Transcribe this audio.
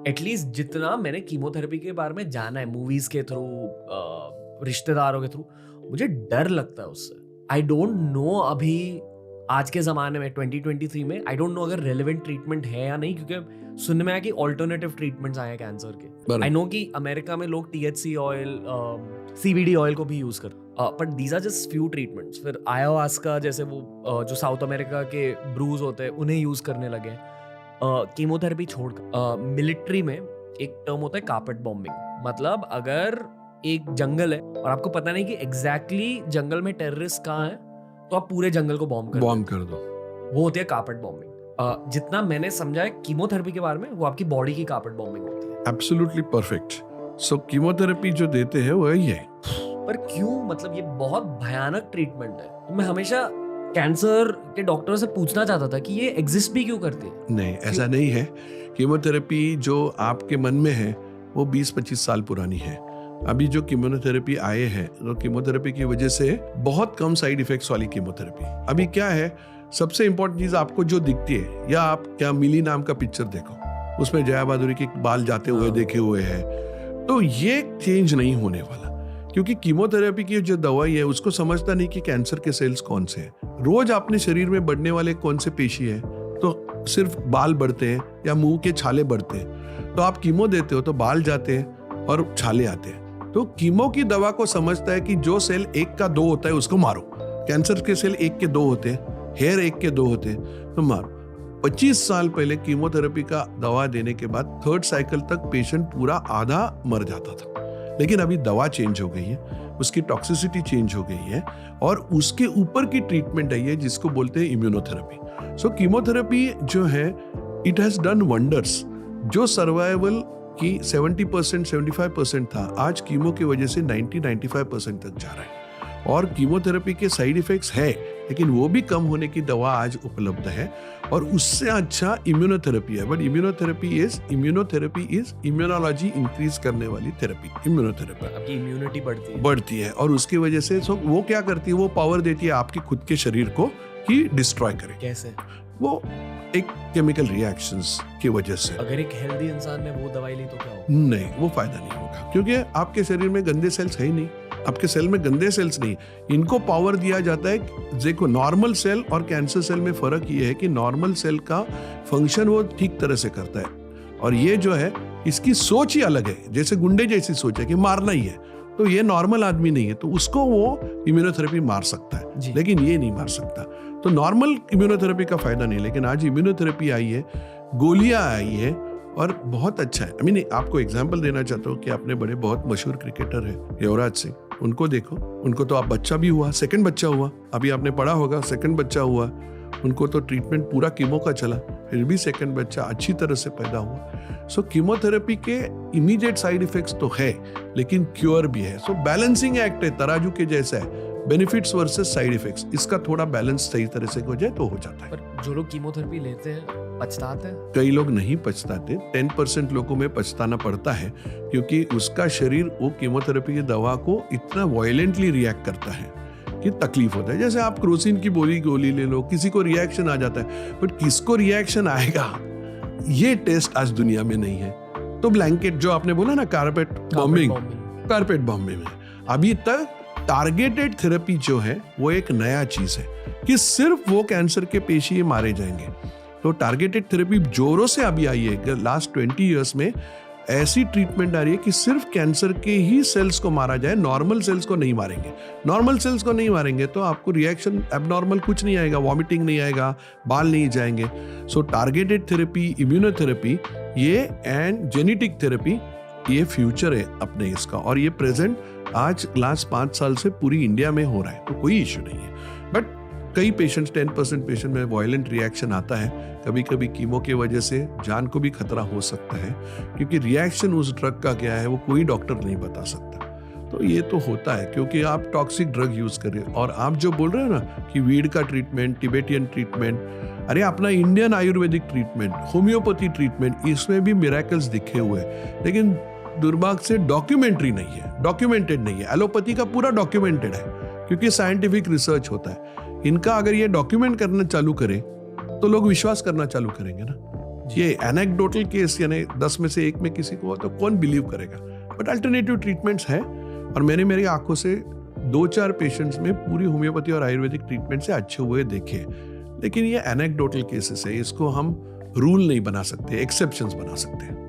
At least जितना मैंने chemotherapy के बारे में जाना है मूवीज के थ्रू, रिश्तेदारों के थ्रू, मुझे डर लगता है उससे। आई डोंट नो अभी आज के ज़माने में 2023 में आई डोंट नो अगर रेलेवेंट ट्रीटमेंट है या नहीं, क्योंकि सुनने में आया कि ऑल्टरनेटिव ट्रीटमेंट्स आए हैं कैंसर के। आई नो कि अमेरिका में लोग THC ऑयल, CBD ऑयल को भी यूज कर, but these are just few treatments. फिर ayahuasca जैसे वो जो साउथ अमेरिका के ब्रूज होते हैं उन्हें यूज करने लगे। कीमोथेरेपी छोड़कर मिलिट्री में एक टर्म होता है कारपेट बॉम्बिंग। मतलब अगर एक जंगल है और आपको पता नहीं कि एग्जैक्टली जंगल में टेररिस्ट कहाँ है, तो आप पूरे जंगल को बॉम्ब कर दो। वो होती है कारपेट बॉम्बिंग। जितना मैंने समझा है कीमोथेरेपी के बारे में, वो आपकी बॉडी की कारपेट बॉम्बिंग होती है। Absolutely perfect. सो कीमोथेरेपी जो देते हैं वो यही है। पर क्यों? मतलब ये बहुत भयानक ट्रीटमेंट है। तो मैं हमेशा कैंसर के डॉक्टर से पूछना चाहता था कि ये एग्जिस्ट भी क्यों करती है। नहीं, ऐसा नहीं है। कीमोथेरेपी जो आपके मन में है वो 20-25 साल पुरानी है। अभी जो कीमोथेरेपी आए हैं, तो कीमोथेरेपी की वजह से बहुत कम साइड इफेक्ट्स वाली कीमोथेरेपी। अभी क्या है, सबसे इंपॉर्टेंट चीज आपको जो दिखती है, या आप क्या मिली नाम का पिक्चर देखो, उसमें जया बहादुरी के बाल जाते हुए देखे हुए हैं, तो ये चेंज नहीं होने वाला। क्योंकि कीमोथेरेपी की जो दवाई है उसको समझता नहीं कि कैंसर के सेल्स कौन से हैं। रोज अपने शरीर में बढ़ने वाले कौन से पेशी है, तो सिर्फ बाल बढ़ते हैं या मुंह के छाले बढ़ते हैं। तो आप कीमो देते हो तो बाल जाते हैं और छाले आते हैं। तो कीमो की दवा को समझता है कि जो सेल 1 का 2 होता है उसको मारो। कैंसर के सेल 1 के 2 होते हैं, हेयर 1 के 2 होते हैं, तो मारो। 25 साल पहले कीमोथेरेपी का दवा देने के बाद 3rd साइकिल तक पेशेंट पूरा आधा मर जाता था। लेकिन अभी दवा चेंज हो गई है, उसकी टॉक्सिसिटी चेंज हो गई है और उसके ऊपर की ट्रीटमेंट आई है जिसको बोलते हैं इम्यूनोथेरेपी। सो कीमोथेरेपी जो है, इट हैज डन वंडर्स। जो सर्वाइवल की 70% 75% था, आज कीमो की वजह से 90-95% तक जा रहा है। और कीमोथेरेपी के साइड इफेक्ट्स है, लेकिन वो भी कम होने की दवा आज उपलब्ध है और उससे अच्छा इम्यूनोथेरेपी है। But immunotherapy is immunology increase करने वाली थेरेपी। इम्यूनोथेरेपी आपकी इम्यूनिटी बढ़ती है और उसकी वजह से वो क्या करती है, वो पावर देती है आपके खुद के शरीर को कि डिस्ट्रॉय करे। कैसे? वो एक केमिकल रिएक्शंस की वजह से। अगर एक हेल्दी इंसान ने वो दवाई ली तो क्या होगा? नहीं, वो फायदा नहीं होगा, क्योंकि आपके शरीर में गंदे सेल्स है ही नहीं। आपके सेल में गंदे सेल्स नहीं, इनको पावर दिया जाता है। देखो, नॉर्मल सेल और कैंसर सेल में फर्क ये है कि नॉर्मल सेल का फंक्शन वो ठीक तरह से करता है और ये जो है, इसकी सोच ही अलग है। जैसे गुंडे जैसी सोच है कि मारना ही है, तो ये नॉर्मल आदमी नहीं है, तो उसको वो इम्यूनोथेरेपी मार सकता है, लेकिन ये नहीं मार सकता। तो नॉर्मल इम्यूनोथेरेपी का फायदा नहीं। लेकिन आज इम्यूनोथेरेपी आई है, गोलियां आई है और बहुत अच्छा है। आई मीन, आपको एग्जांपल देना चाहता हूँ कि अपने बड़े बहुत मशहूर क्रिकेटर है युवराज सिंह, उनको देखो, उनको तो आप बच्चा भी हुआ, 2nd बच्चा हुआ, अभी आपने पढ़ा होगा 2nd बच्चा हुआ, उनको तो ट्रीटमेंट पूरा कीमो का चला, फिर भी 2nd बच्चा अच्छी तरह से पैदा हुआ। सो कीमोथेरेपी के इमीडिएट साइड इफेक्ट्स तो है, लेकिन क्योर भी है। सो बैलेंसिंग एक्ट है, तराजू के जैसा है, बेनिफिट्स वर्सेस साइड इफेक्ट्स। इसका थोड़ा बैलेंस सही तरह से हो जाए तो हो जाता है। पर जो लोग कीमोथेरेपी लेते हैं पछताते हैं? कई लोग नहीं पछताते। 10% लोगों में पछताना पड़ता है, क्योंकि उसका शरीर वो कीमोथेरेपी की दवा को इतना वायलेंटली रिएक्ट करता है कि तकलीफ होता है। जैसे आप क्रोसिन की गोली ले लो, किसी को रिएक्शन आ जाता है, बट किसको रिएक्शन आएगा ये टेस्ट आज दुनिया में नहीं है। तो ब्लैंकेट जो आपने बोला ना, कारपेट बॉम्बिंग में अभी तक टारगेटेड थेरेपी जो है वो एक नया चीज है कि सिर्फ वो कैंसर के पेशी मारे जाएंगे। तो टारगेटेड थेरेपी जोरों से अभी आई है। लास्ट 20 इयर्स में ऐसी ट्रीटमेंट आ रही है कि सिर्फ कैंसर के ही सेल्स को मारा जाए, नॉर्मल सेल्स को नहीं मारेंगे। नॉर्मल सेल्स को नहीं मारेंगे तो आपको रिएक्शन एबनॉर्मल कुछ नहीं आएगा, वॉमिटिंग नहीं आएगा, बाल नहीं जाएंगे। सो टारगेटेड थेरेपी, इम्यूनोथेरेपी ये एंड जेनेटिक थेरेपी, ये फ्यूचर है अपने इसका। और ये प्रेजेंट आज लास्ट 5 साल से पूरी इंडिया में हो रहा है, तो कोई इश्यू नहीं है। बट कई पेशेंट्स, 10% पेशेंट में वायलेंट रिएक्शन आता है। कभी कभी कीमो की वजह से जान को भी खतरा हो सकता है, क्योंकि रिएक्शन उस ड्रग का क्या है वो कोई डॉक्टर नहीं बता सकता। तो ये तो होता है क्योंकि आप टॉक्सिक ड्रग यूज कर रहे हो। और आप जो बोल रहे हो ना कि वीड का ट्रीटमेंट, टिबेटियन ट्रीटमेंट, अरे अपना Indian Ayurvedic treatment, homeopathy treatment, इसमें भी मिरेकल्स दिखे हुए हैं, लेकिन दुर्भाग्य से डॉक्यूमेंटेड नहीं है। एलोपैथी का पूरा डॉक्यूमेंटेड है क्योंकि साइंटिफिक रिसर्च होता है। इनका अगर ये डॉक्यूमेंट करना चालू करें तो लोग विश्वास करना चालू करेंगे ना। ये एनेक्डोटल केस यानी 10 में से 1 में किसी को हो तो कौन बिलीव करेगा, बट अल्टरनेटिव ट्रीटमेंट्स है। और मैंने मेरी आंखों से 2-4 पेशेंट्स में पूरी होम्योपैथी और आयुर्वेदिक ट्रीटमेंट से अच्छे हुए देखे। लेकिन ये एनेक्डोटल केसेस है, इसको हम रूल नहीं बना सकते, एक्सेप्शंस बना सकते हैं।